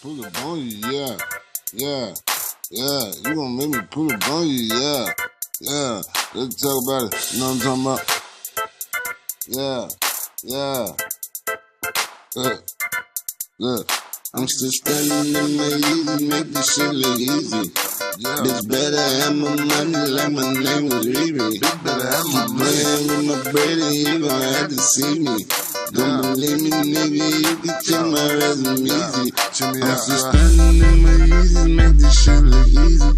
pull up on you, yeah. Yeah. Yeah. You gonna make me pull up on you, yeah. Yeah. Let's talk about it. You know what I'm talking about? Yeah. Yeah. Look. I'm still standing in my easy, make this shit look easy. Yeah. Bitch better have my money like my name was Riri. Bitch better have my money. Playing with my bread and you gon' have to see me. Don't believe me, nigga, you can check my resume easy. I'm still standing in my easy, make this shit look easy.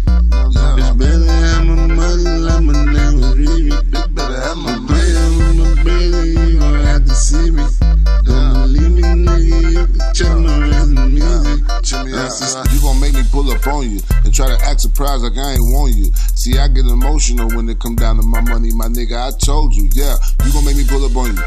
Bitch better have my money like my name was Riri. Bitch better have my money. Playing with my bread and you gon' have to see me. Don't believe me, nigga, you can check my resume easy. You gon' make me pull up on you and try to act surprised like I ain't want you. See, I get emotional when it come down to my money, my nigga, I told you, yeah. You gon' make me pull up on you.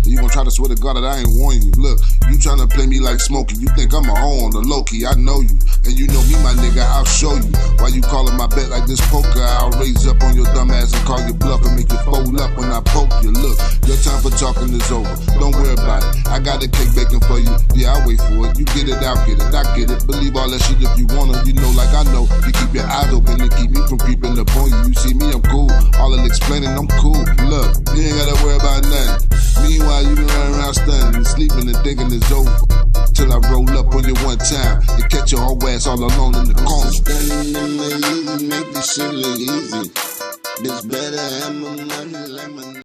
You gon' try to swear to God that I ain't warn you. Look, you tryna play me like Smokey. You think I'm a hoe on the low-key, I know you. And you know me, my nigga, I'll show you. Why you calling my bet like this poker? I'll raise up on your dumb ass and call you bluff and make you fold up when I poke you. Look, your time for talking is over. Don't worry about it. I got a cake baking for you. Yeah, I'll wait for it. You get it, I'll get it. I get it. Believe all that shit if you wanna. You know like I know. You keep your eyes open and keep me from creeping up on you. You see me, I'm cool. All that explaining, I'm cool. Look, you ain't gotta worry about nothing. Meanwhile, you can run around stunned and sleeping and thinking it's over. Till I roll up on you one time and catch your whole ass all alone in the corner. Standing in my easy, make this shit look easy. Bitch better have my money like my